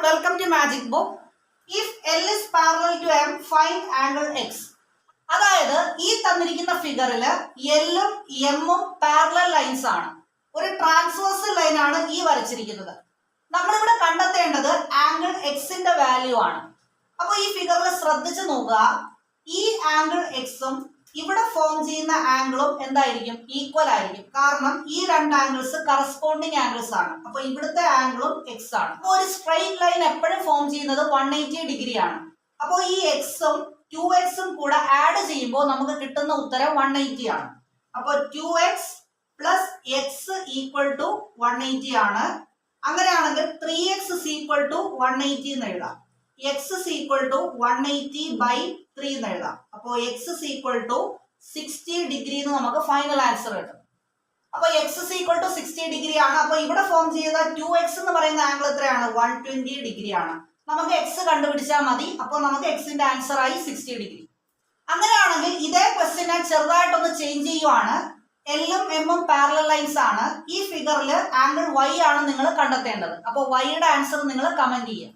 welcome to Magic Book. If L is parallel to M, find angle X. അതായത് ഈ തന്നിരിക്കുന്ന ഫിഗറിൽ എല്ലും എമ്മും പാരലൽ ലൈൻസ് ആണ്. ഒരു ട്രാൻസ്വേഴ്സൽ ലൈൻ ആണ് ഈ വരച്ചിരിക്കുന്നത്. നമ്മളിവിടെ കണ്ടെത്തേണ്ടത് ആംഗിൾ എക്സിന്റെ വാല്യൂ ആണ്. അപ്പോൾ ഈ ഫിഗറിൽ ശ്രദ്ധിച്ച് നോക്കുക. ഈ ആംഗിൾ എക്സും ഇവിടെ ഫോം ചെയ്യുന്ന ആംഗിളും എന്തായിരിക്കും? ഈക്വൽ ആയിരിക്കും. കാരണം ഈ രണ്ട് ആംഗിൾസ് കറസ്പോണ്ടിങ് ആംഗിൾസ് ആണ്. അപ്പൊ ഇവിടുത്തെ ആംഗിളും എക്സ് ആണ്. അപ്പോൾ ഒരു സ്ട്രെയിറ്റ് ലൈൻ എപ്പോഴും ഫോം ചെയ്യുന്നത് 180 ഡിഗ്രി ആണ്. അപ്പോൾ ഈ എക്സും 2x കൂടെ ആഡ് ചെയ്യുമ്പോൾ നമുക്ക് കിട്ടുന്ന ഉത്തരം 180 ആണ്. അപ്പോൾ 2x plus X equal to 180 ആണ്. അങ്ങനെയാണെങ്കിൽ 3x is equal to 180 എന്ന് എഴുതാം. x is equal to 180 by 3 എന്ന് എഴുതാം. അപ്പോൾ x is equal to 60 degree എന്ന് നമുക്ക് ഫൈനൽ ആൻസർ കിട്ടും. അപ്പോൾ x is equal to 60 degree ആണ്. അപ്പോൾ ഇവിടെ ഫോം ചെയ്ത 2x എന്ന് പറയുന്ന ആംഗിൾ എത്രയാണ്? 120 ഡിഗ്രി ആണ്. നമുക്ക് x കണ്ടുപിടിച്ചാൽ മതി. അപ്പോൾ നമുക്ക് x-ന്റെ ആൻസർ ആയി 60 ഡിഗ്രി. അങ്ങനെയാണെങ്കിൽ ഇതേ ക്വസ്റ്റ്യൻ ഞാൻ ചെറുതായിട്ടൊന്ന് ചേഞ്ച് ചെയ്യുവാണ്. എല്ലും എമ്മും പാരലൽ ലൈൻസ് ആണ്. ഈ ഫിഗറിൽ ആംഗിൾ y ആണ് നിങ്ങൾ കണ്ടെത്തേണ്ടത്. അപ്പോൾ y യുടെ ആൻസർ നിങ്ങൾ കമന്റ് ചെയ്യുക.